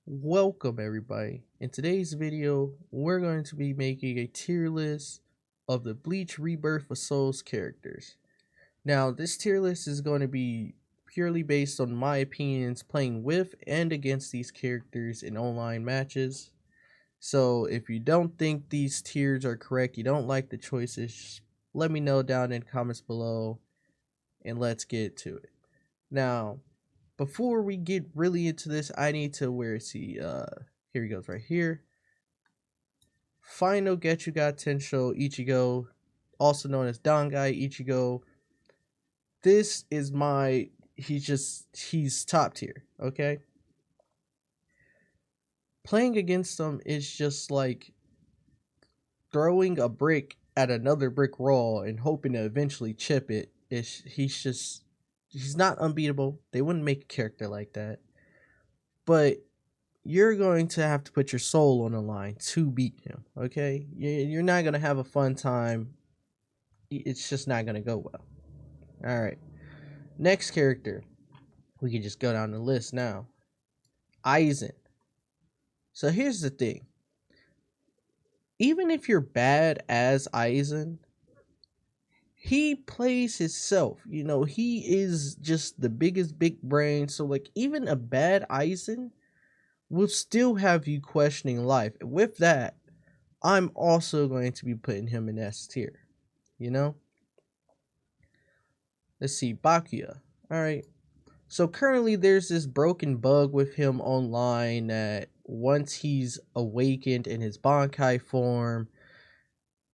Welcome everybody. In today's video, we're going to be making a tier list of the Bleach Rebirth of Souls characters. Now, this tier list is going to be purely based on my opinions playing with and against these characters in online matches. So if you don't think these tiers are correct, you don't like the choices, just let me know down in the comments below and let's get to it. Now, before we get really into this, I need to, where is he? Here he goes right here. Final Getchuga Tensho Ichigo, also known as Dangai Ichigo. This is my, he's top tier, okay? Playing against him is just like throwing a brick at another brick wall and hoping to eventually chip it. He's not unbeatable. They wouldn't make a character like that. But you're going to have to put your soul on the line to beat him, okay? You're not going to have a fun time. It's just not going to go well. All right. Next character. We can just go down the list now. Aizen. So here's the thing. Even if you're bad as Aizen, he plays himself. You know, he is just the biggest big brain. So like even a bad Aizen will still have you questioning life. With that, I'm also going to be putting him in S tier. You know? Let's see, Bakuya. Alright. So currently there's this broken bug with him online that once he's awakened in his Bankai form,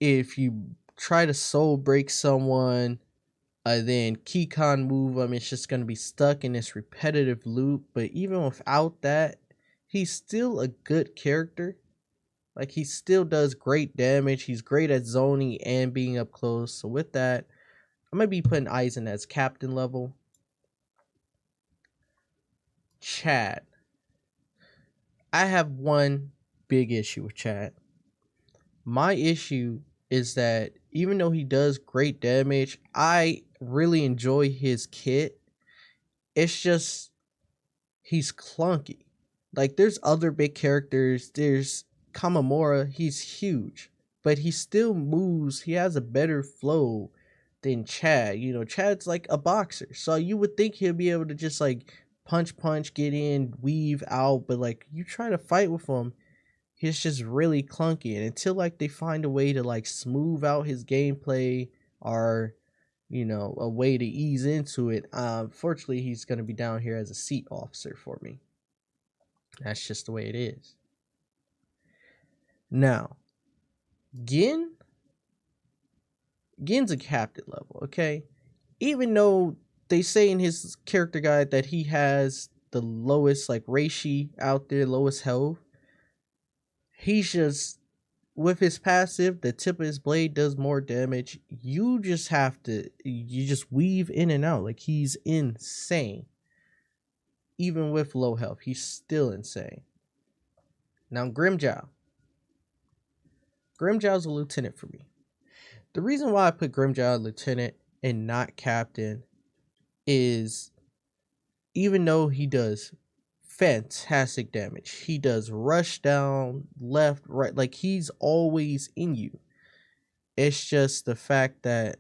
if you try to soul break someone, then Kikon move him, it's just going to be stuck in this repetitive loop. But even without that, he's still a good character. Like, he still does great damage. He's great at zoning and being up close. So with that, I'm going to be putting Aizen as captain level. Chad. I have one big issue with Chad. My issue is that even though he does great damage, I really enjoy his kit. It's just, he's clunky. Like, there's other big characters. There's Kamamura, he's huge, but he still moves. He has a better flow than Chad. You know, Chad's like a boxer, so you would think he'll be able to just like punch, get in, weave out, but like you try to fight with him, he's just really clunky. And until like they find a way to like smooth out his gameplay or you know a way to ease into it, unfortunately he's gonna be down here as a seat officer for me. That's just the way it is. Now, Gen's a captain level, okay? Even though they say in his character guide that he has the lowest like reishi out there, lowest health, he's just, with his passive, the tip of his blade does more damage. You just weave in and out. Like, he's insane. Even with low health, he's still insane. Now, Grimmjow. Grimmjow's a lieutenant for me. The reason why I put Grimmjow lieutenant and not captain is even though he does fantastic damage, he does rush down, left, right, like he's always in you. It's just the fact that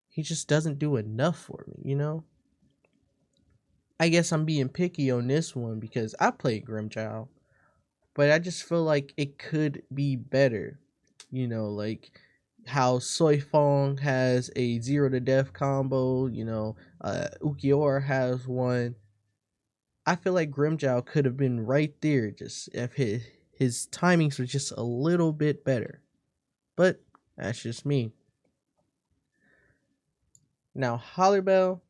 he just doesn't do enough for me, you know? I guess I'm being picky on this one because I played Grimmjow, but I just feel like it could be better. You know, like how Soifong has a 0 to death combo, you know, Ukiora has one. I feel like Grimmjow could have been right there, just if his timings were just a little bit better. But that's just me. Now, Hollerbell.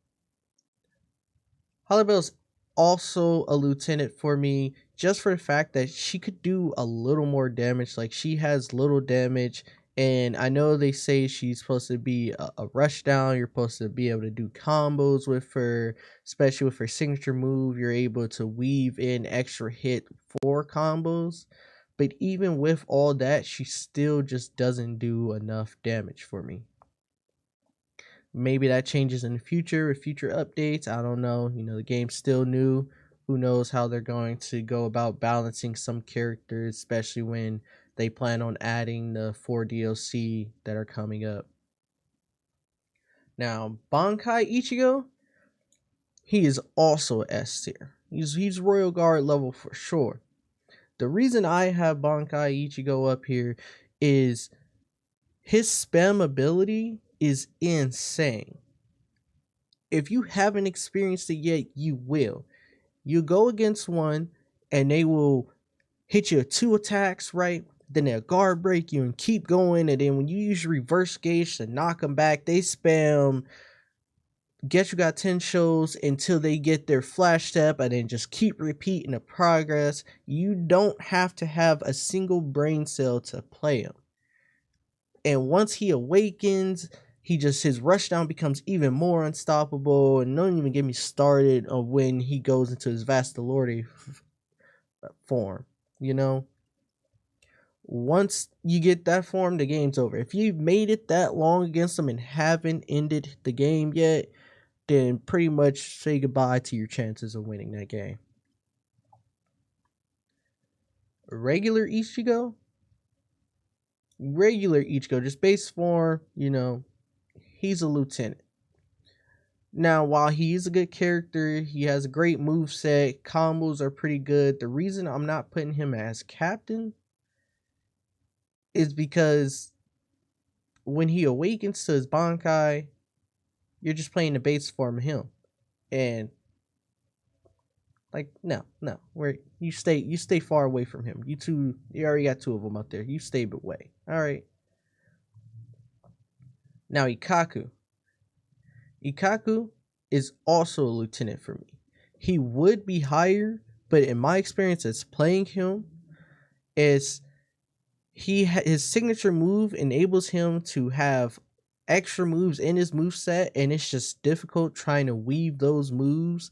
Hollerbell's also a lieutenant for me, just for the fact that she could do a little more damage. Like, she has little damage, and I know they say she's supposed to be a rush down. You're supposed to be able to do combos with her, especially with her signature move. You're able to weave in extra hit for combos. But even with all that, she still just doesn't do enough damage for me. Maybe that changes in the future with future updates. I don't know. You know, the game's still new. Who knows how they're going to go about balancing some characters, especially when they plan on adding the 4 DLC that are coming up. Now, Bankai Ichigo, he is also S tier. He's Royal Guard level for sure. The reason I have Bankai Ichigo up here is his spam ability is insane. If you haven't experienced it yet, you will. You go against one and they will hit you with 2 attacks, right? Then they'll guard break you and keep going. And then when you use your reverse gauge to knock them back, they spam Get You Got 10 shows until they get their flash step and then just keep repeating the progress. You don't have to have a single brain cell to play him. And once he awakens, his rushdown becomes even more unstoppable. And don't even get me started on when he goes into his Vastalordi form. You know, once you get that form, the game's over. If you've made it that long against him and haven't ended the game yet, then pretty much say goodbye to your chances of winning that game. Regular Ichigo, just base form, he's a lieutenant. Now, while he's a good character, he has a great moveset, combos are pretty good. The reason I'm not putting him as captain is because when he awakens to his Bankai, you're just playing the base form of him. And no, you stay far away from him. You already got 2 of them up there. You stay away. All right. Now Ikkaku is also a lieutenant for me. He would be higher, but in my experience as playing him, his signature move enables him to have extra moves in his moveset, and it's just difficult trying to weave those moves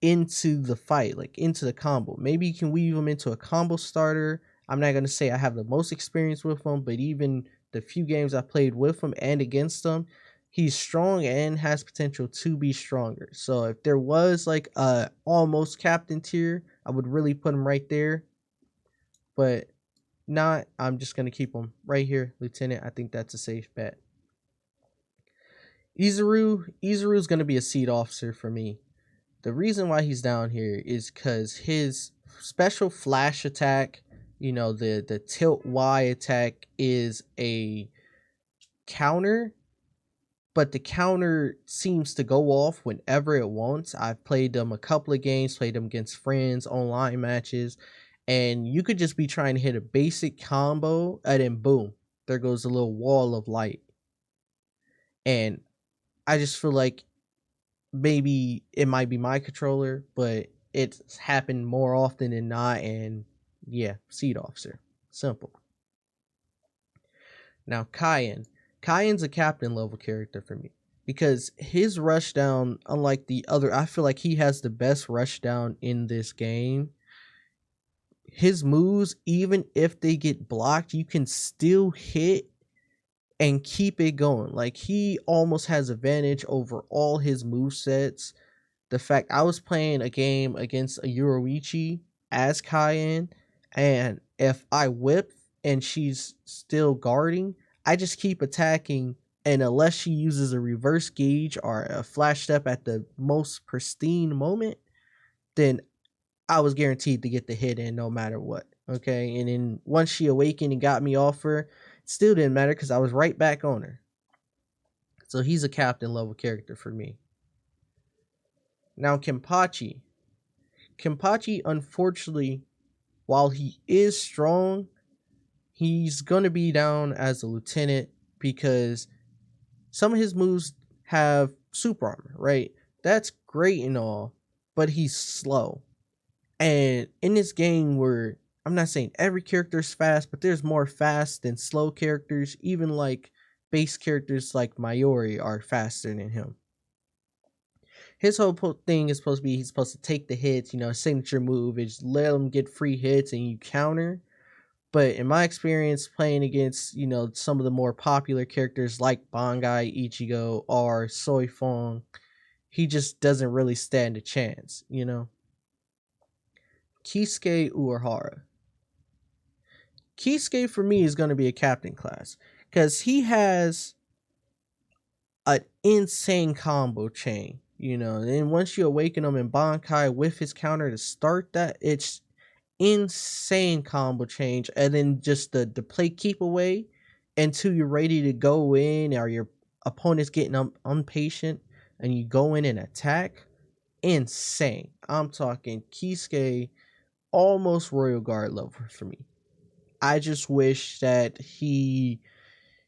into the fight, like into the combo. Maybe you can weave them into a combo starter. I'm not going to say I have the most experience with him, but even the few games I played with him and against him, he's strong and has potential to be stronger. So if there was like a almost captain tier, I would really put him right there. But not, I'm just going to keep him right here, lieutenant. I think that's a safe bet. Izuru is going to be a seed officer for me. The reason why he's down here is because his special flash attack, the tilt Y attack, is a counter, but the counter seems to go off whenever it wants. I've played them a couple of games, played them against friends, online matches, and you could just be trying to hit a basic combo, and then boom, there goes a little wall of light. And I just feel like maybe it might be my controller, but it's happened more often than not. And yeah, seed officer, simple. Now Cayenne's a captain level character for me because his rushdown, unlike the other, I feel like he has the best rushdown in this game. His moves, even if they get blocked, you can still hit and keep it going. Like, he almost has advantage over all his movesets. The fact I was playing a game against a Yoruichi as Cayenne, and if I whip and she's still guarding, I just keep attacking, and unless she uses a reverse gauge or a flash step at the most pristine moment, then I was guaranteed to get the hit in no matter what. Okay, and then once she awakened and got me off her, it still didn't matter because I was right back on her. So he's a captain level character for me. Now Kenpachi, unfortunately, while he is strong, he's gonna be down as a lieutenant because some of his moves have super armor, right? That's great and all, but he's slow. And in this game where I'm not saying every character is fast, but there's more fast than slow characters. Even like base characters like Mayuri are faster than him. His whole thing is supposed to be he's supposed to take the hits, signature move is let him get free hits and you counter. But in my experience playing against, some of the more popular characters like Dangai, Ichigo, or Soifong, he just doesn't really stand a chance, Kisuke Uehara. Kisuke for me is going to be a captain class because he has an insane combo chain. You know, and then once you awaken him in Bankai with his counter to start that, it's insane combo change. And then just the play keep away until you're ready to go in or your opponent's getting impatient and you go in and attack. Insane. I'm talking Kisuke almost Royal Guard level for me. I just wish that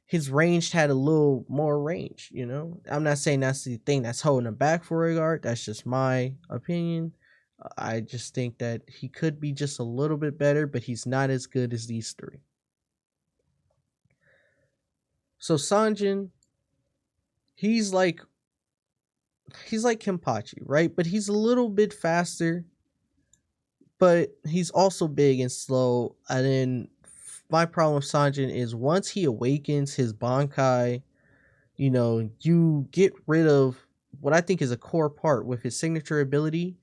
his range had a little more range, you know? I'm not saying that's the thing that's holding him back for Royal Guard. That's just my opinion. I just think that he could be just a little bit better, but he's not as good as these three. So Sanjin, he's like Kenpachi, right? But he's a little bit faster, but he's also big and slow. And then my problem with Sanjin is once he awakens his Bankai, you know, you get rid of what I think is a core part with his signature ability.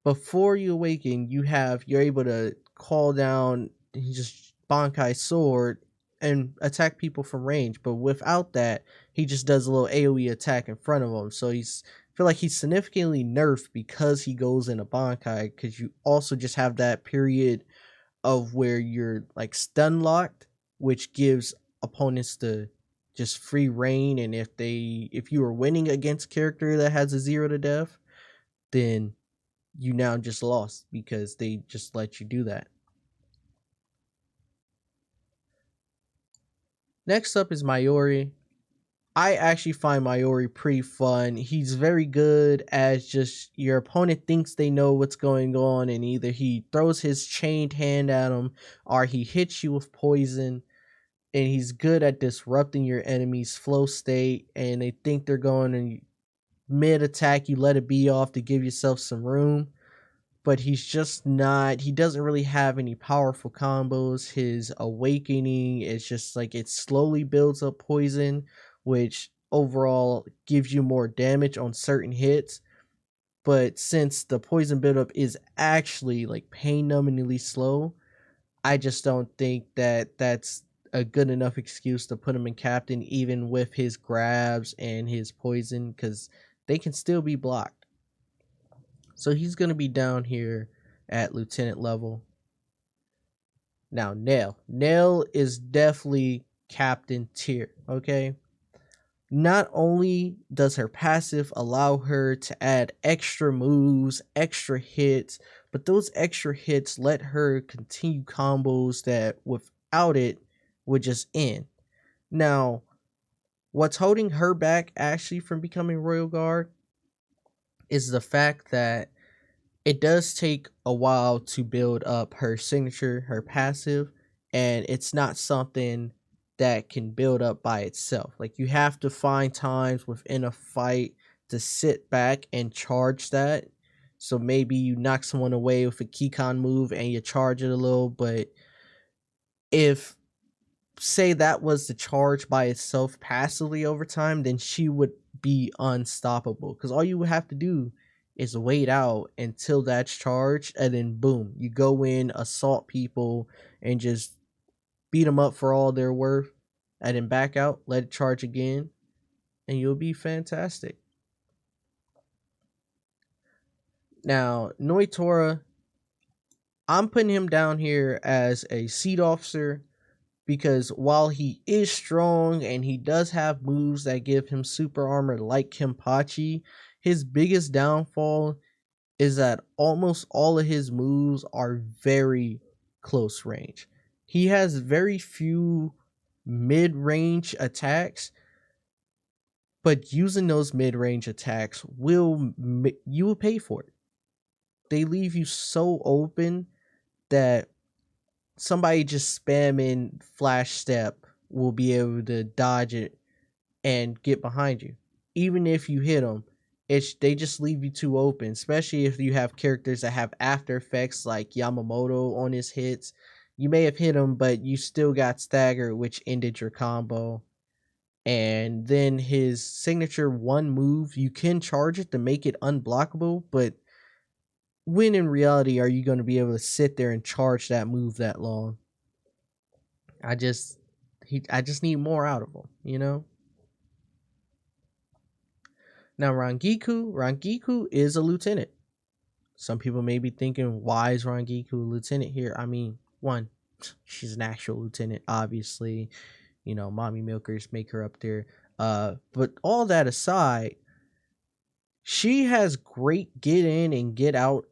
Before you awaken, you're able to call down he just Bankai sword and attack people from range. But without that, he just does a little AoE attack in front of him. So I feel like he's significantly nerfed because he goes into Bankai, because you also just have that period of where you're like stun locked, which gives opponents the just free reign. And if you are winning against a character that has a 0 to death, then you now just lost because they just let you do that. Next up is Mayuri. I actually find Mayuri pretty fun. He's very good as just your opponent thinks they know what's going on, and either he throws his chained hand at him or he hits you with poison. And he's good at disrupting your enemy's flow state, and they think they're going and mid attack you let it be off to give yourself some room. But he's just not, he doesn't really have any powerful combos. His awakening is just like it slowly builds up poison, which overall gives you more damage on certain hits. But since the poison buildup is actually like pain numbingly slow, I just don't think that that's a good enough excuse to put him in captain, even with his grabs and his poison, because they can still be blocked. So he's going to be down here at lieutenant level. Now, Nail. Nail is definitely captain tier, okay? Not only does her passive allow her to add extra moves, extra hits, but those extra hits let her continue combos that without it would just end. Now, what's holding her back actually from becoming Royal Guard is the fact that it does take a while to build up her signature, her passive, and it's not something that can build up by itself. Like you have to find times within a fight to sit back and charge that. So maybe you knock someone away with a Keycon move and you charge it a little, but if say that was the charge by itself passively over time, then she would be unstoppable. Because all you would have to do is wait out until that's charged, and then boom, you go in, assault people, and just beat them up for all they're worth, and then back out, let it charge again, and you'll be fantastic. Now, Noitora, I'm putting him down here as a seed officer because while he is strong and he does have moves that give him super armor like Kenpachi, his biggest downfall is that almost all of his moves are very close range. He has very few mid-range attacks, but using those mid-range attacks you will pay for it. They leave you so open that somebody just spamming flash step will be able to dodge it and get behind you. Even if you hit them, they just leave you too open, especially if you have characters that have after effects like Yamamoto on his hits. You may have hit him, but you still got staggered, which ended your combo. And then his signature one move, you can charge it to make it unblockable, but when in reality are you going to be able to sit there and charge that move that long? I just I just need more out of him, you know? Now Rangiku is a lieutenant. Some people may be thinking, why is Rangiku a lieutenant here? I mean, one, she's an actual lieutenant, obviously. You know, mommy milkers make her up there. But all that aside, she has great get in and get out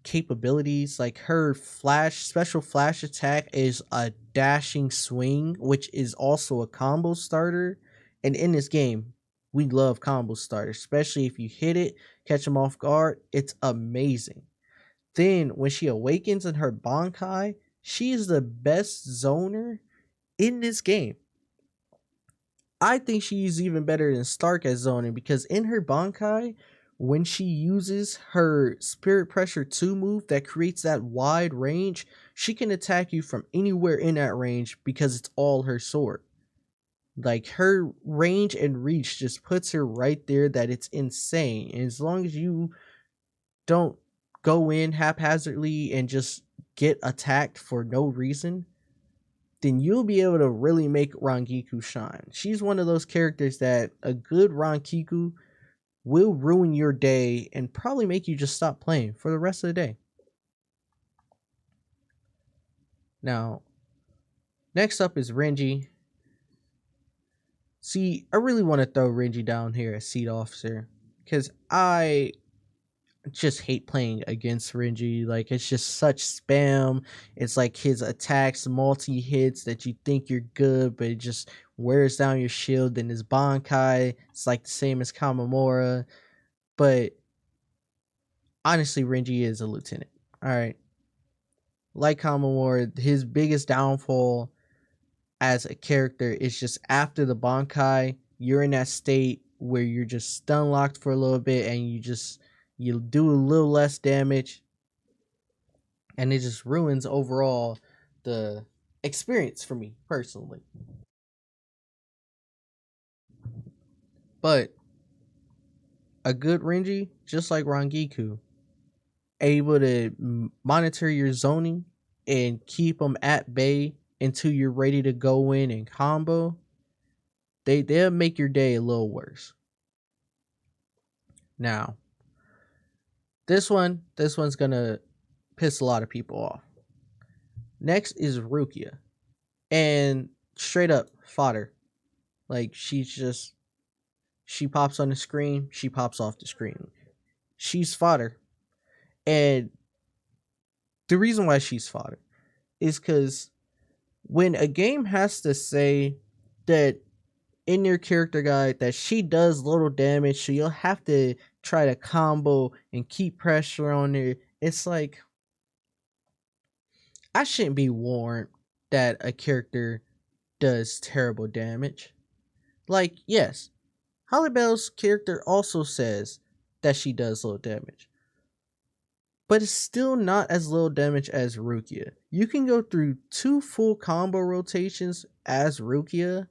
capabilities. Like her special flash attack is a dashing swing, which is also a combo starter. And in this game, we love combo starters, especially if you hit it, catch them off guard. It's amazing. Then when she awakens in her Bankai, she is the best zoner in this game. I think she's even better than Stark at zoning because in her Bankai, when she uses her Spirit Pressure 2 move that creates that wide range, she can attack you from anywhere in that range because it's all her sword. Like her range and reach just puts her right there that it's insane. And as long as you don't go in haphazardly and just get attacked for no reason, then you'll be able to really make Rangiku shine. She's one of those characters that a good Rangiku will ruin your day and probably make you just stop playing for the rest of the day. Now, next up is Renji. See, I really want to throw Renji down here as Seed Officer because I just hate playing against Renji. Like, it's just such spam. It's like his attacks multi hits that you think you're good, but it just wears down your shield. And his Bankai, it's like the same as Kamamura. But honestly, Renji is a lieutenant. Alright. Like Kamamura, his biggest downfall as a character is just after the Bankai, you're in that state where you're just stun locked for a little bit and you do a little less damage, and it just ruins overall the experience for me personally. But a good Renji, just like Rangiku, able to monitor your zoning and keep them at bay until you're ready to go in and combo, they'll make your day a little worse. Now, this one's gonna piss a lot of people off. Next is Rukia. And straight up, Fodder. Like, she pops on the screen, she pops off the screen. She's fodder. And the reason why she's fodder is because when a game has to say that in your character guide that she does little damage, so you'll have to try to combo and keep pressure on her, it's like, I shouldn't be warned that a character does terrible damage. Like, yes, Holly Bell's character also says that she does little damage, but it's still not as little damage as Rukia. You can go through 2 full combo rotations as Rukia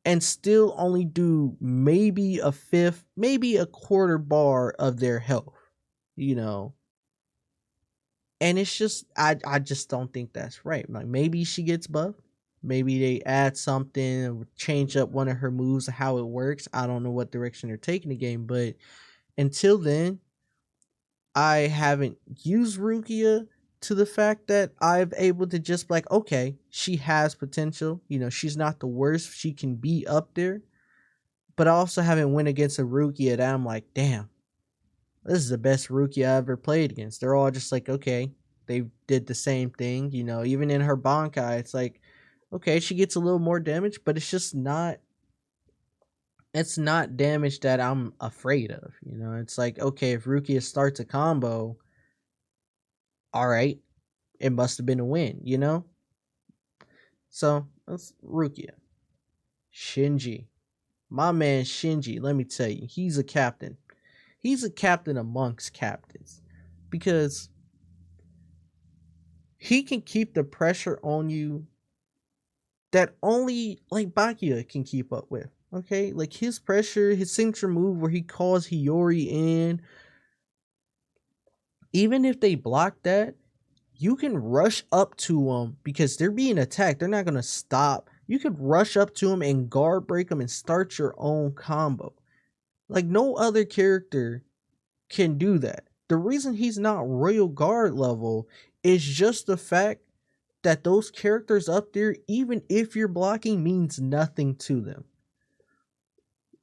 and still only do maybe a fifth, maybe a quarter bar of their health, you know. And it's just, I just don't think that's right. Like, maybe she gets buffed. Maybe they add something, change up one of her moves, how it works. I don't know what direction they're taking the game, but until then, I haven't used Rukia to the fact that I've able to just be like, okay, she has potential. You know, she's not the worst. She can be up there. But I also haven't went against a Rukia that I'm like, damn, this is the best Rukia I ever played against. They're all just like, okay, they did the same thing. You know, even in her Bankai, it's like, okay, she gets a little more damage, but it's just not, it's not damage that I'm afraid of. You know, it's like, okay, if Rukia starts a combo, all right, it must have been a win, you know? So that's Rukia. Shinji. My man Shinji, let me tell you, he's a captain. He's a captain amongst captains. Because he can keep the pressure on you that only like Bakia can keep up with. Okay? Like his pressure, his signature move where he calls Hiyori in, Even if they block that, you can rush up to them because they're being attacked. They're not going to stop. You could rush up to them and guard break them and start your own combo. Like, no other character can do that. The reason he's not Royal Guard level is just the fact that those characters up there, even if you're blocking, means nothing to them.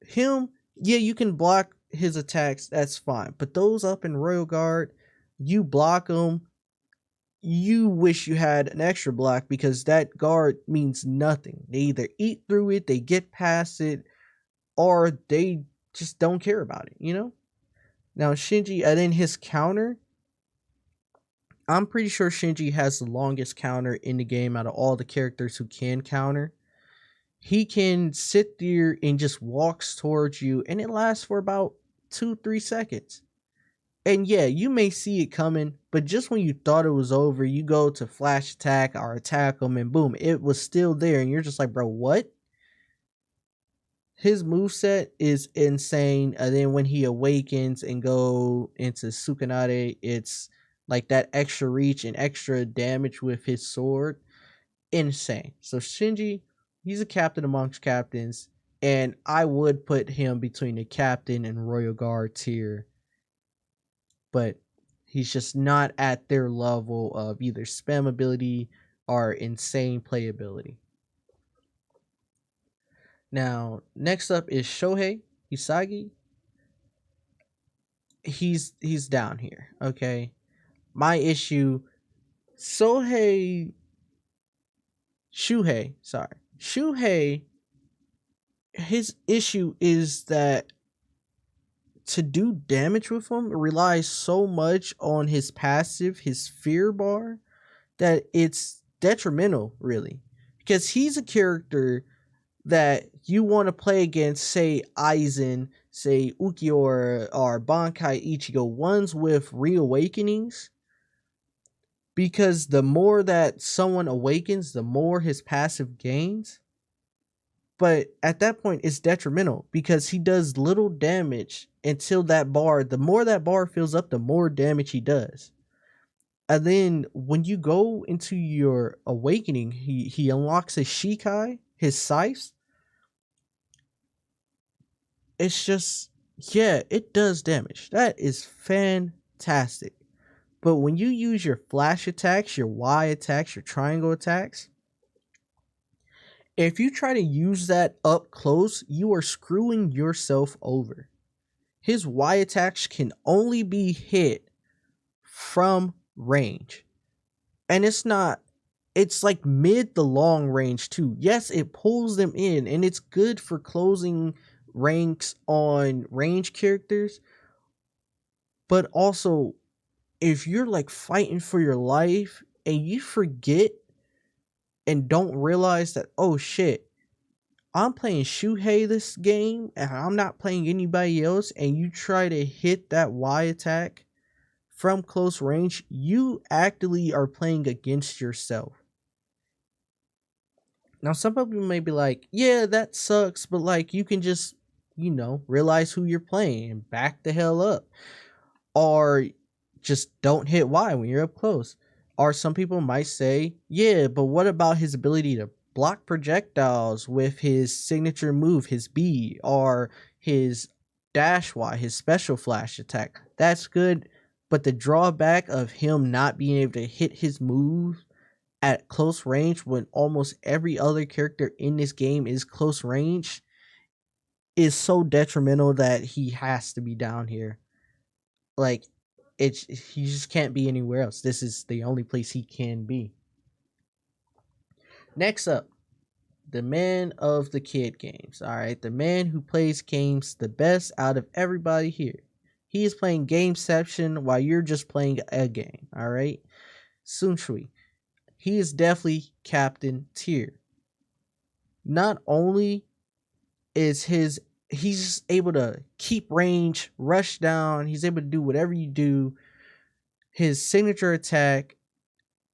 Him, yeah, you can block his attacks, that's fine. But those up in Royal Guard, you block them, you wish you had an extra block because that guard means nothing. They either eat through it, they get past it, or they just don't care about it, you know? Now, Shinji, and then his counter, I'm pretty sure Shinji has the longest counter in the game out of all the characters who can counter. He can sit there and just walks towards you, and it lasts for about 2-3 seconds. And yeah, you may see it coming, but just when you thought it was over, you go to flash attack or attack him, and boom, it was still there, and you're just like, bro, what? His moveset is insane. And then when he awakens and go into Sukanade, it's like that extra reach and extra damage with his sword. Insane. So Shinji, he's a captain amongst captains, and I would put him between the captain and Royal Guard tier. But he's just not at their level of either spam ability or insane playability. Now, next up is Shohei Hisagi. He's down here, okay? My issue, Shuhei, his issue is that to do damage with him relies so much on his passive, his fear bar, that it's detrimental, really. Because he's a character that you want to play against, say, Aizen, say, Ukiyo, or Bankai Ichigo, ones with reawakenings. Because the more that someone awakens, the more his passive gains. But at that point, it's detrimental because he does little damage until that bar, the more that bar fills up, the more damage he does. And then when you go into your awakening, he unlocks his Shikai, his scythes. It's just, yeah, it does damage. That is fantastic. But when you use your flash attacks, your Y attacks, your triangle attacks, if you try to use that up close, you are screwing yourself over. His Y attacks can only be hit from range. And it's like mid to long range too. Yes, it pulls them in and it's good for closing ranks on range characters. But also, if you're like fighting for your life and you forget and don't realize that, oh shit, I'm playing Shuhei this game and I'm not playing anybody else, and you try to hit that Y attack from close range, you actively are playing against yourself. Now, some people may be like, yeah, that sucks, but like, you can just, realize who you're playing and back the hell up. Or just don't hit Y when you're up close. Or some people might say, yeah, but what about his ability to block projectiles with his signature move, his B, or his dash Y, his special flash attack? That's good, but the drawback of him not being able to hit his move at close range when almost every other character in this game is close range is so detrimental that he has to be down here. Like, he just can't be anywhere else. This is the only place he can be. Next up, the man of the kid games. Alright, the man who plays games the best out of everybody here. He is playing Gameception while you're just playing a game. Alright, Sunshui. He is definitely captain tier. Not only is he's able to keep range, rush down, he's able to do whatever you do. His signature attack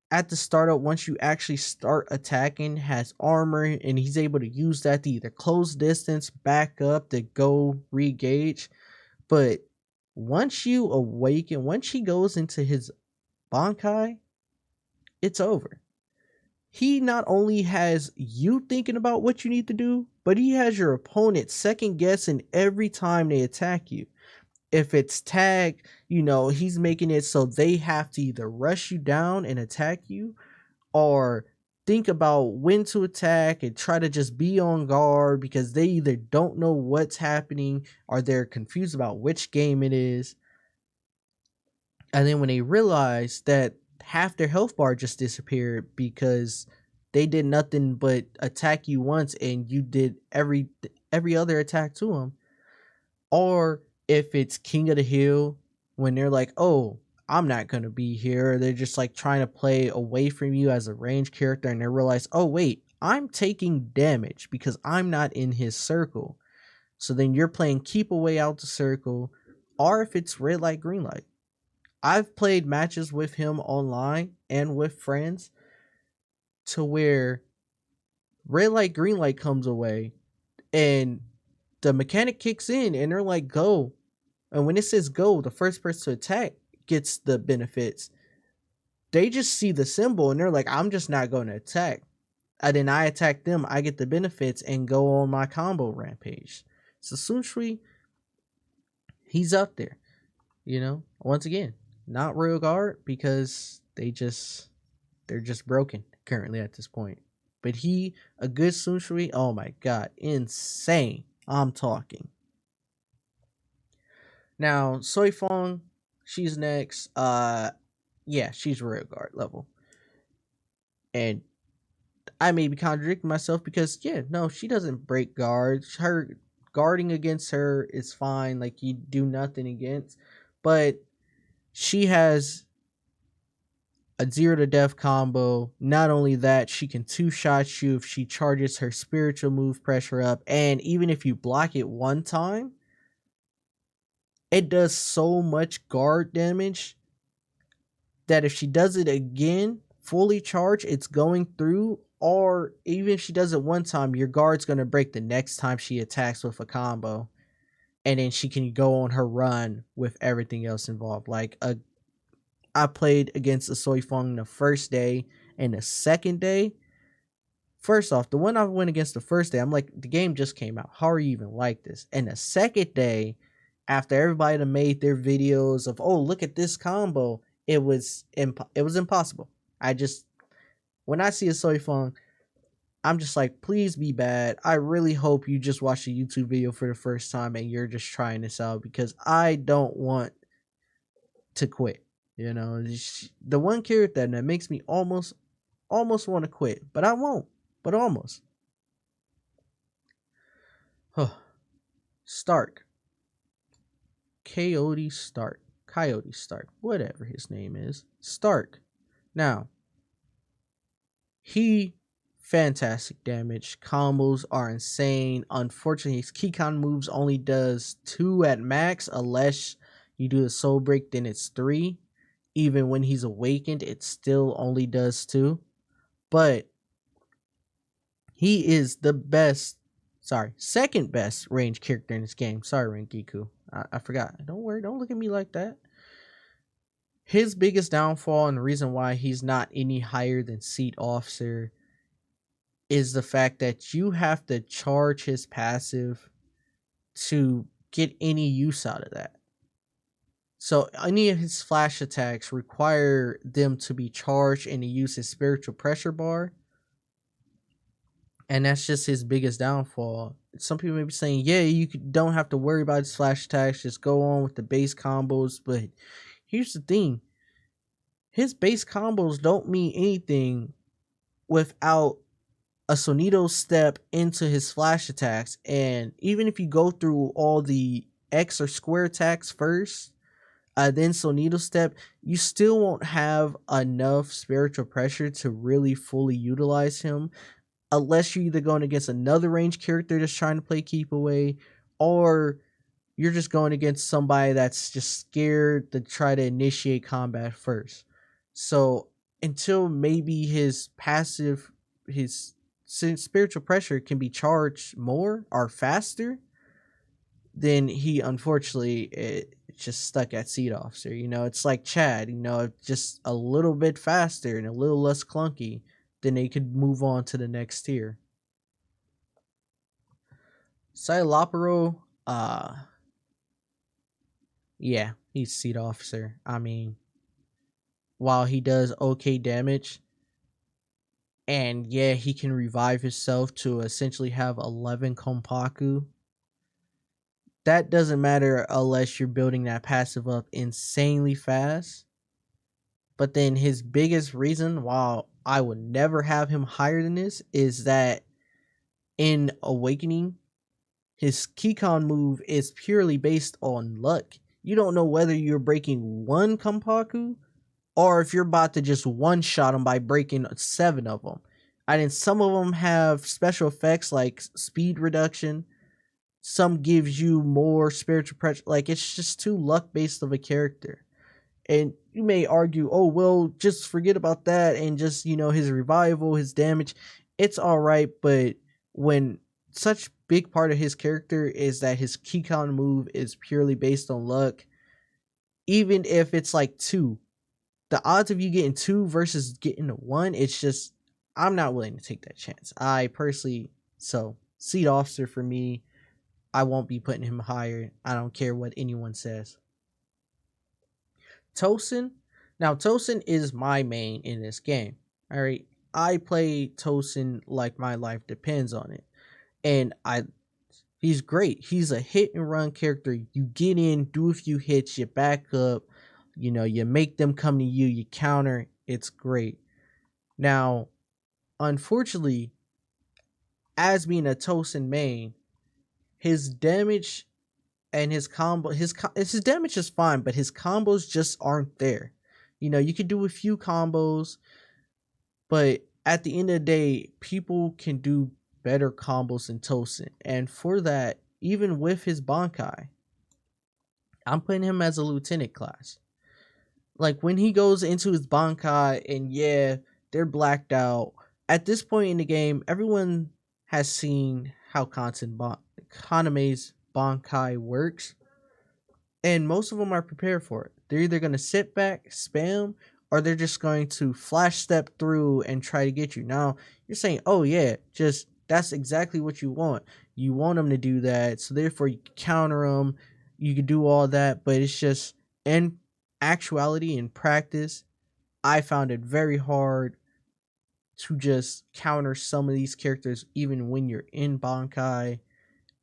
at the startup, once you actually start attacking, has armor, and he's able to use that to either close distance, back up, to go re-gauge. But Once you awaken, once she goes into his Bankai, it's over. He not only has you thinking about what you need to do, but he has your opponent second guessing every time they attack you. If it's tag, he's making it so they have to either rush you down and attack you, or think about when to attack and try to just be on guard because they either don't know what's happening or they're confused about which game it is. And then when they realize that half their health bar just disappeared because they did nothing but attack you once and you did every other attack to them. Or if it's King of the Hill, when they're like, oh, I'm not going to be here. They're just like trying to play away from you as a range character, and they realize, oh, wait, I'm taking damage because I'm not in his circle. So then you're playing keep away out the circle, or if it's red light, green light. I've played matches with him online and with friends to where red light, green light comes away and the mechanic kicks in and they're like, go. And when it says go, the first person to attack gets the benefits. They just see the symbol and they're like, I'm just not going to attack. And then I attack them, I get the benefits and go on my combo rampage. So Sunshui, he's up there. Once again, not real guard because they're just broken currently at this point. But a good Sunshui, oh my god, insane. I'm talking. Now, Soifong, she's next. Yeah, she's real guard level. And I may be contradicting myself because, yeah, no, she doesn't break guards. Her guarding against her is fine. Like, you do nothing against. But she has a 0 to death combo. Not only that, she can 2-shot you if she charges her spiritual move pressure up. And even if you block it one time, it does so much guard damage that if she does it again, fully charged, it's going through. Or even if she does it one time, your guard's going to break the next time she attacks with a combo. And then she can go on her run with everything else involved. I played against a Soifong the first day and the second day. First off, the one I went against the first day, I'm like, the game just came out. How are you even like this? And the second day, after everybody had made their videos of, oh, look at this combo, it was impossible. When I see a Soifong, I'm just like, please be bad. I really hope you just watched a YouTube video for the first time and you're just trying this out because I don't want to quit. The one character that makes me almost want to quit, but I won't. But almost. Stark. Coyote Stark. Whatever his name is. Stark. Now, fantastic damage. Combos are insane. Unfortunately, his Keycon moves only does 2 at max. Unless you do a soul break, then it's 3. Even when he's awakened, it still only does 2. But he is second best range character in this game. Sorry, Rengiku. I forgot. Don't worry, don't look at me like that. His biggest downfall and the reason why he's not any higher than Seat Officer is the fact that you have to charge his passive to get any use out of that. So any of his flash attacks require them to be charged and to use his spiritual pressure bar. And that's just his biggest downfall. Some people may be saying, yeah, you don't have to worry about his flash attacks. Just go on with the base combos. But here's the thing. His base combos don't mean anything without a Sonido step into his flash attacks. And even if you go through all the X or square attacks first, then Sonido step, you still won't have enough spiritual pressure to really fully utilize him. Unless you're either going against another range character that's trying to play keep away, or you're just going against somebody that's just scared to try to initiate combat first. So until maybe his spiritual pressure can be charged more or faster, then he unfortunately just stuck at seed officer. It's like Chad. Just a little bit faster and a little less clunky, then they could move on to the next tier. Silopero, yeah, he's seed officer. I mean, while he does okay damage, and yeah, he can revive himself to essentially have 11 Kompaku. That doesn't matter unless you're building that passive up insanely fast. But then his biggest reason why I would never have him higher than this is that in Awakening, his Kikon move is purely based on luck. You don't know whether you're breaking one Kompaku or if you're about to just one shot him by breaking 7 of them. And then some of them have special effects like speed reduction. Some gives you more spiritual pressure. Like, it's just too luck based of a character. And you may argue, oh, well, just forget about that and just, his revival, his damage. It's all right, but when such big part of his character is that his Kikon move is purely based on luck, even if it's like 2, the odds of you getting 2 versus getting 1, it's just, I'm not willing to take that chance. I personally, so seed officer for me, I won't be putting him higher. I don't care what anyone says. Tosin. Now, Tosin is my main in this game. All right. I play Tosin like my life depends on it. And he's great. He's a hit and run character. You get in, do a few hits, you back up, you make them come to you, you counter. It's great. Now, unfortunately, as being a Tosin main, his damage and his combo, his damage is fine, but his combos just aren't there. You could do a few combos, but at the end of the day, people can do better combos than Tosin. And for that, even with his Bankai, I'm putting him as a lieutenant class. Like, when he goes into his Bankai and yeah, they're blacked out. At this point in the game, everyone has seen how Kaname's Bankai works. And most of them are prepared for it. They're either going to sit back, spam, or they're just going to flash step through and try to get you. Now, you're saying, oh yeah, just that's exactly what you want. You want them to do that, so therefore you can counter them. You can do all that, but it's just, in actuality, in practice, I found it very hard to just counter some of these characters even when you're in Bankai.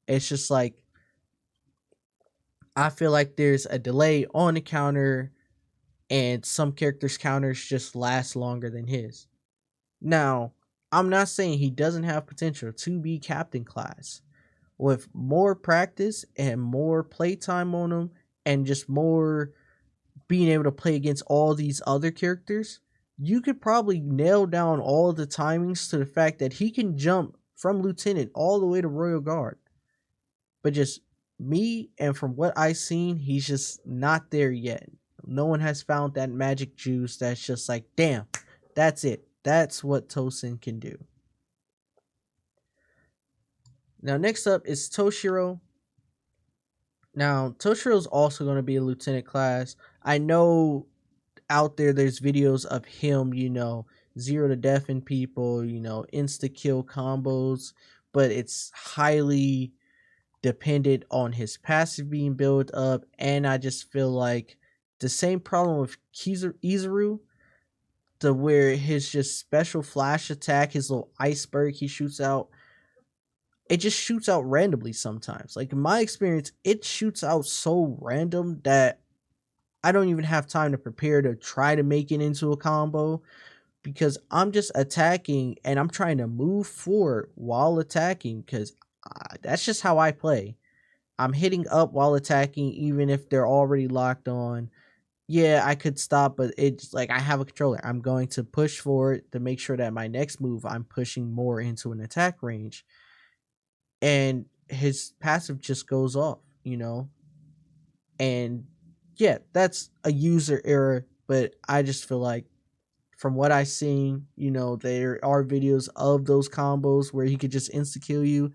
It's just like, I feel like there's a delay on the counter, and some characters' counters just last longer than his. Now, I'm not saying he doesn't have potential to be captain class. With more practice and more playtime on him, and just more being able to play against all these other characters, you could probably nail down all the timings to the fact that he can jump from lieutenant all the way to royal guard. But just me, and from what I've seen, he's just not there yet. No one has found that magic juice that's just like, damn, that's it. That's what Tosin can do. Now, next up is Toshiro. Now, Toshiro's also going to be a lieutenant class. I know out there's videos of him, zero to deafen people, insta kill combos, but it's highly dependent on his passive being built up. And I just feel like the same problem with Izuru, to where his just special flash attack, his little iceberg he shoots out, it just shoots out randomly sometimes. Like, in my experience, it shoots out so random that I don't even have time to prepare to try to make it into a combo, because I'm just attacking and I'm trying to move forward while attacking, because that's just how I play. I'm hitting up while attacking, even if they're already locked on. Yeah, I could stop, but it's like I have a controller. I'm going to push forward to make sure that my next move, I'm pushing more into an attack range. And his passive just goes off, And yeah, that's a user error, but I just feel like, from what I've seen, there are videos of those combos where he could just insta kill you.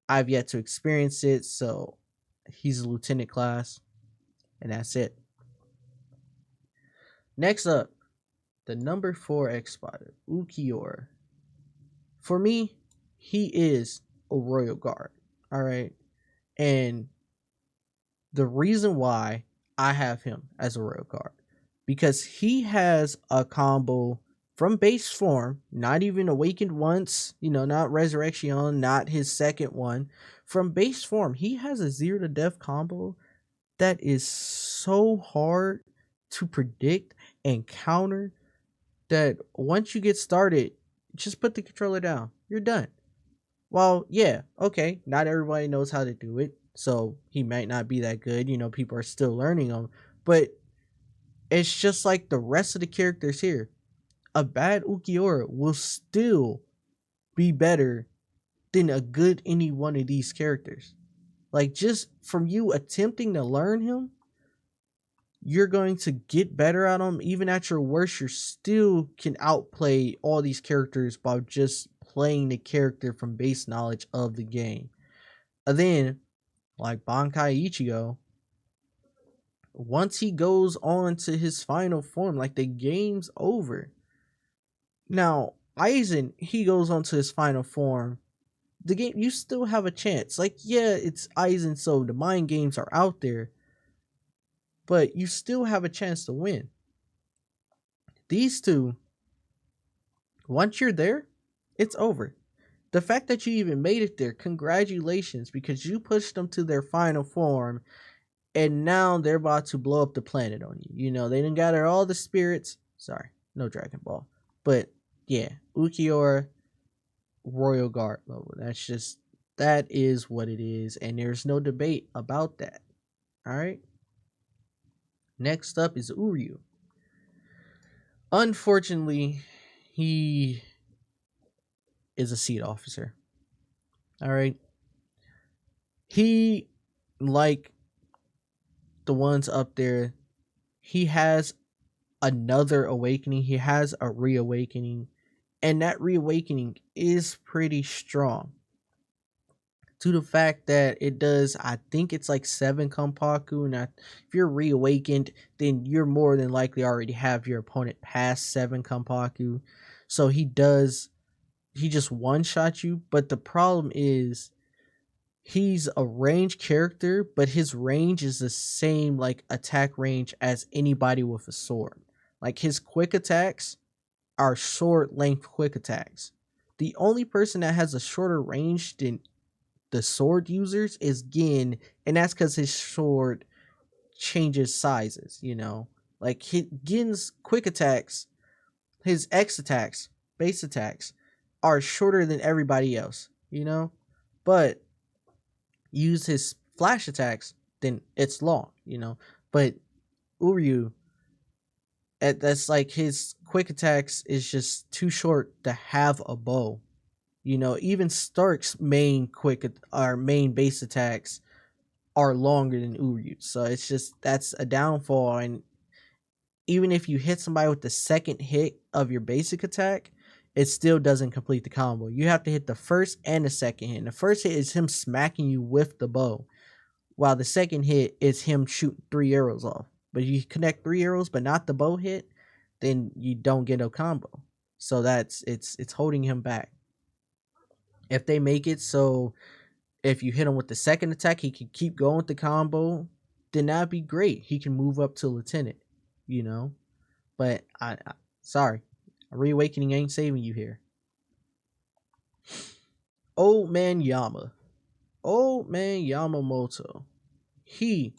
I've yet to experience it, so He's a lieutenant class, and that's it. Next up, the number 4 X Spider, Ukiura. For me, he is a royal guard. All right. And the reason why I have him as a royal guard, because he has a combo from base form, not even awakened once, not resurrection, not his second one. From base form, he has a 0 to death combo that is so hard to predict and counter that once you get started, just put the controller down. You're done. Well, yeah, okay, not everybody knows how to do it, so he might not be that good. People are still learning him, but it's just like the rest of the characters here. A bad Ukiura will still be better than a good any one of these characters. Like, just from you attempting to learn him, you're going to get better at him. Even at your worst, you still can outplay all these characters by just playing the character from base knowledge of the game. And then, like Bankai Ichigo, once he goes on to his final form, like, the game's over. Now, Aizen, he goes on to his final form. The game, you still have a chance. Like, yeah, it's Aizen, so the mind games are out there, but you still have a chance to win. These two, once you're there, it's over. The fact that you even made it there, congratulations, because you pushed them to their final form, and now they're about to blow up the planet on you. They didn't gather all the spirits. Sorry, no Dragon Ball. But yeah, Ukiura, Royal Guard level. That is what it is, and there's no debate about that. Alright? Next up is Uryu. Unfortunately, he is a seat officer. Alright? He, like the ones up there, he has another awakening. He has a reawakening, and that reawakening is pretty strong, to the fact that it does, I think it's like 7 Kampaku. And if you're reawakened, then you're more than likely already have your opponent past 7 Kampaku. So he just one-shot you. But the problem is, he's a range character, but his range is the same, like, attack range as anybody with a sword. Like, his quick attacks are short length quick attacks. The only person that has a shorter range than the sword users is Gin, and that's because his sword changes sizes. Like, Gin's quick attacks, his X attacks, base attacks, are shorter than everybody else. But use his flash attacks, then it's long. But Uryu, that's like, his quick attacks is just too short to have a bow. Even Stark's main main base attacks are longer than Uryu. So it's just, that's a downfall. And even if you hit somebody with the second hit of your basic attack, it still doesn't complete the combo. You have to hit the first and the second hit. And the first hit is him smacking you with the bow, while the second hit is him shooting 3 arrows off. But if you connect 3 arrows but not the bow hit, then you don't get a combo. So it's holding him back. If they make it so if you hit him with the second attack, he can keep going with the combo, then that'd be great. He can move up to lieutenant, But I sorry, reawakening ain't saving you here. Old man Yamamoto. He,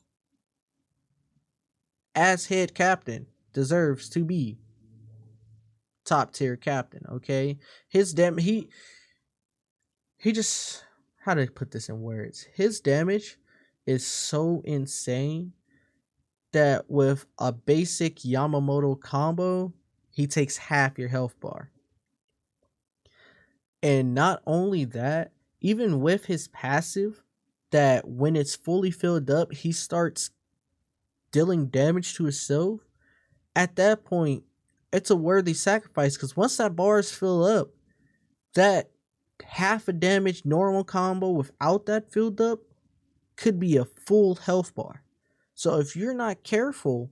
as head captain, deserves to be top tier captain. Okay, he just, how to put this in words? His damage is so insane that with a basic Yamamoto combo, he takes half your health bar. And not only that, even with his passive, that when it's fully filled up, he starts dealing damage to himself. At that point, it's a worthy sacrifice, because once that bar is filled up, that half a damage normal combo without that filled up could be a full health bar. So if you're not careful,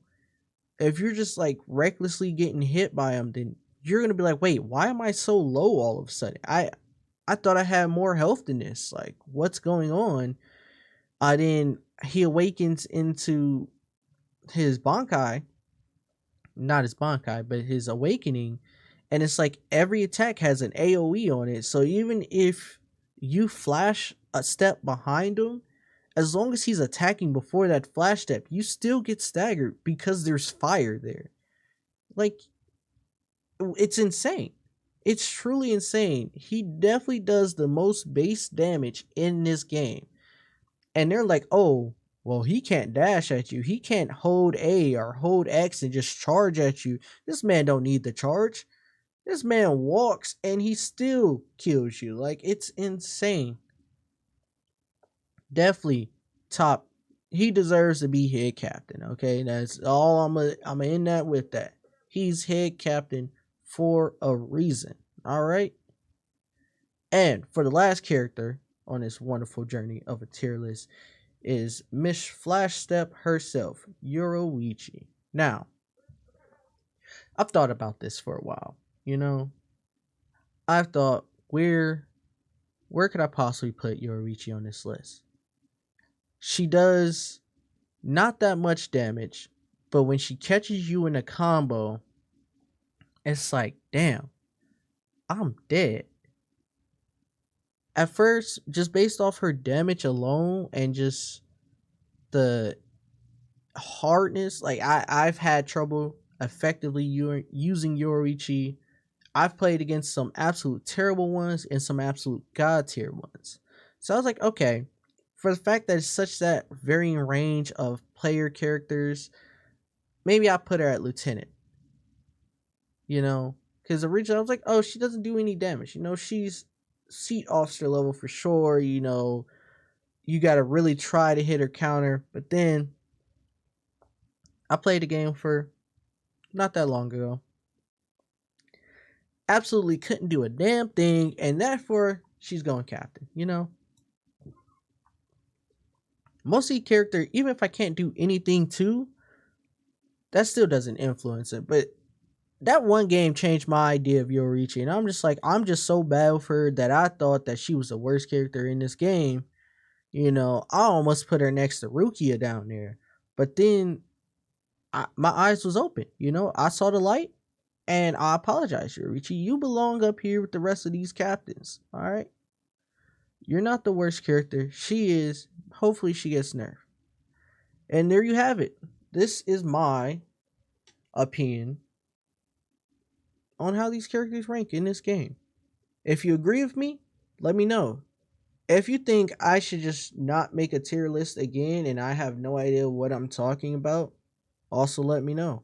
if you're just like recklessly getting hit by him, then you're gonna be like, wait, why am I so low all of a sudden? I thought I had more health than this. Like, what's going on? Then he awakens into his Bankai, not his Bankai, but his awakening, and it's like every attack has an AoE on it. So even if you flash a step behind him, as long as he's attacking before that flash step, you still get staggered because there's fire there. Like, it's insane. It's truly insane. He definitely does the most base damage in this game. And they're like, oh, well, he can't dash at you. He can't hold A or hold X and just charge at you. This man don't need the charge. This man walks and he still kills you. Like, it's insane. Definitely top. He deserves to be head captain. Okay, that's all I'm in that with that. He's head captain for a reason. All right. And for the last character on this wonderful journey of a tier list is Miss Flashstep herself, Yoruichi. Now, I've thought about this for a while. You know, I've thought where could I possibly put Yoruichi on this list? She does not that much damage, but when she catches you in a combo, it's like, damn, I'm dead. At first, just based off her damage alone and just the hardness, like I've had trouble effectively using Yoruichi. I've played against some absolute terrible ones and some absolute god tier ones. So I was like, okay, for the fact that it's such that varying range of player characters, maybe I put her at lieutenant. You know, because originally I was like, oh, she doesn't do any damage. You know, she's seat officer level for sure. You know, you got to really try to hit her counter. But then I played the game for not that long ago. Absolutely couldn't do a damn thing, and therefore she's going captain. You know, mostly character, even if I can't do anything too, that still doesn't influence it. But that one game changed my idea of Yoruichi, and I'm just like, I'm just so bad for her that I thought that she was the worst character in this game. You know, I almost put her next to Rukia down there, but then my eyes was open. You know, I saw the light, and I apologize, Yoruichi. You belong up here with the rest of these captains. All right, you're not the worst character. She is. Hopefully, she gets nerfed. And there you have it. This is my opinion on how these characters rank in this game. If you agree with me, let me know. If you think I should just not make a tier list again and I have no idea what I'm talking about, also let me know.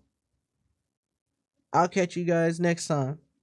I'll catch you guys next time.